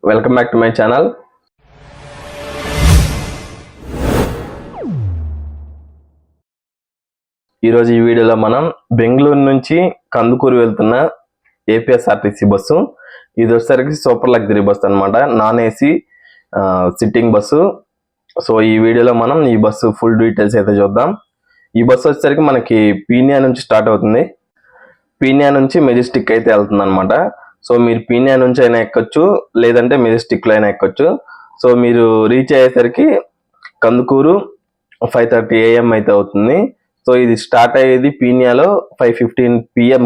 Welcome back to my channel. ఈరోజు ఈ వీడియోలో మనం బెంగళూరు నుంచి కందుకూరు వెళ్తున్న ఏపీఎస్ఆర్టీసీ బస్సు. ఇది వచ్చేసరికి సూపర్ లగ్జరీ బస్సు అనమాట, non AC sitting bus. So ఈ వీడియోలో మనం ఈ బస్సు ఫుల్ డీటెయిల్స్ అయితే చూద్దాం. ఈ బస్సు వచ్చేసరికి మనకి పీనియా నుంచి స్టార్ట్ అవుతుంది. పీనియా నుంచి మెజెస్టిక్ అయితే వెళ్తుంది అనమాట. సో మీరు పీనియా నుంచి అయినా ఎక్కొచ్చు, లేదంటే మెజెస్టిక్లో అయినా ఎక్కొచ్చు. సో మీరు రీచ్ అయ్యేసరికి కందుకూరు 5:30 AM అయితే అవుతుంది. సో ఇది స్టార్ట్ అయ్యేది పీనియాలో 5:15 PM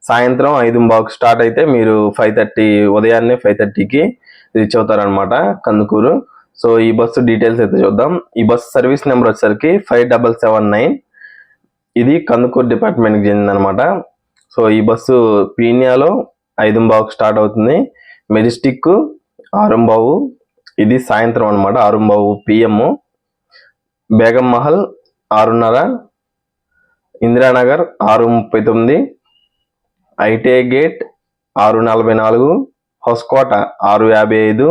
సాయంత్రం 5:15 స్టార్ట్ అయితే మీరు 5:30 ఉదయాన్నే 5:30కి రీచ్ అవుతారనమాట కందుకూరు. సో ఈ బస్సు డీటెయిల్స్ అయితే చూద్దాం. ఈ బస్సు సర్వీస్ నెంబర్ వచ్చేసరికి 5779. ఇది కందుకూరు డిపార్ట్మెంట్కి చెందిందనమాట. సో ఈ బస్సు పీనియాలో 5:15 స్టార్ట్ అవుతుంది, మెజెస్టిక్ 6:15, ఇది సాయంత్రం అనమాట 6:15 PM. Begum Mahal 6:30, Indiranagar 6:39, ITI gate 6:44, హొస్కోట 6:55,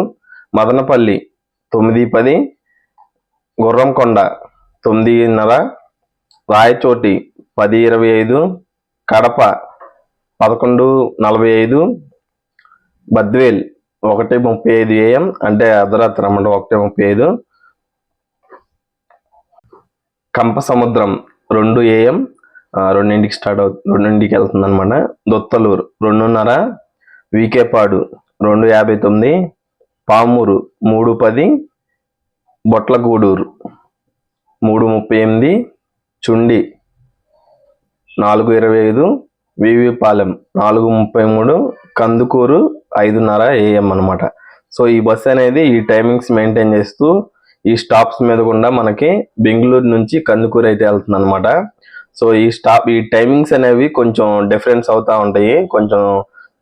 Madanapalle 9:10, Gurramkonda 9:30, Rayachoti 10:25, Kadapa 11:45, Badvel 1:35 AM, అంటే అర్ధరాత్రి అన్నమాట 1:35, కంపసముద్రం 2 AM, 2ంటికి స్టార్ట్ అవుతుంది, 2ంటికి వెళ్తుంది అనమాట. దొత్తలూరు 2:30, వీకేపాడు 2:59, పామూరు 3:10, బొట్లగూడూరు 3:38, చుండి 4:25, వివిపాలెం 4:33, కందుకూరు 5:30 AM అనమాట. సో ఈ బస్ అనేది ఈ టైమింగ్స్ మెయింటైన్ చేస్తూ ఈ స్టాప్స్ మీద కూడా మనకి బెంగళూరు నుంచి కందుకూరు అయితే వెళ్తుంది అనమాట. సో ఈ టైమింగ్స్ అనేవి కొంచెం డిఫరెన్స్ అవుతా ఉంటాయి, కొంచెం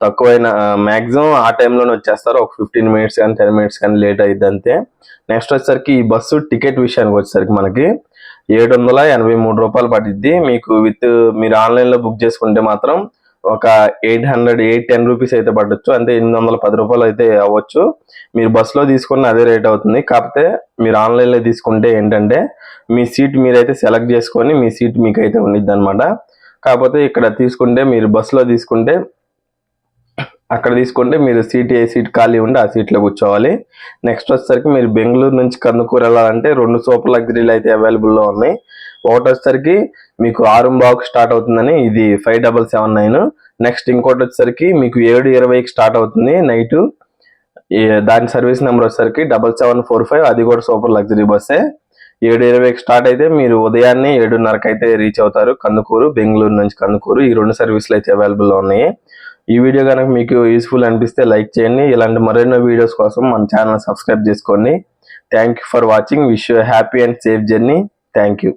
తక్కువైన మ్యాక్సిమం ఆ టైంలోనే వచ్చేస్తారు. ఒక 15 minutes కానీ 10 minutes కానీ లేట్ అయ్యింది అంతే. నెక్స్ట్ వచ్చేసరికి ఈ బస్సు టికెట్ విషయానికి వచ్చేసరికి మనకి 783 రూపాయలు పడుద్ది. మీకు మీరు ఆన్లైన్లో బుక్ చేసుకుంటే మాత్రం ఒక 810 రూపీస్ అయితే పడవచ్చు, అంటే 810 రూపాయలు అయితే అవ్వచ్చు. మీరు బస్సులో తీసుకున్న అదే రేట్ అవుతుంది. కాకపోతే మీరు ఆన్లైన్లో తీసుకుంటే ఏంటంటే మీ సీట్ మీరైతే సెలెక్ట్ చేసుకొని మీ సీట్ మీకు అయితే ఉండిద్ది అనమాట. కాకపోతే ఇక్కడ తీసుకుంటే మీరు బస్సులో తీసుకుంటే అక్కడ తీసుకుంటే మీరు ఏ సీట్ ఖాళీ ఉంటే ఆ సీట్లో కూర్చోవాలి. నెక్స్ట్ వచ్చేసరికి మీరు బెంగళూరు నుంచి కందుకూరు వెళ్ళాలంటే 2 సూపర్ లగ్జరీలు అయితే అవైలబుల్లో ఉన్నాయి. ఒకటి వచ్చేసరికి మీకు 6:15 స్టార్ట్ అవుతుందని, ఇది 5779. నెక్స్ట్ ఇంకోటి వచ్చేసరికి మీకు 7:20కి స్టార్ట్ అవుతుంది నైట్, దాని సర్వీస్ నెంబర్ వచ్చేసరికి 7745, అది కూడా సూపర్ లగ్జరీ బస్సే. 7:20కి స్టార్ట్ అయితే మీరు ఉదయాన్నే 7:30కి అయితే రీచ్ అవుతారు కందుకూరు, బెంగళూరు నుంచి కందుకూరు. ఈ 2 సర్వీసులు అయితే అవైలబుల్లో ఉన్నాయి. ఈ వీడియో కనుక మీకు యూస్ఫుల్ అనిపిస్తే లైక్ చేయండి. ఇలాంటి మరెన్నో వీడియోస్ కోసం మన ఛానల్ సబ్స్క్రైబ్ చేసుకోండి. Thank you for watching. Wish you happy and safe journey. Thank you.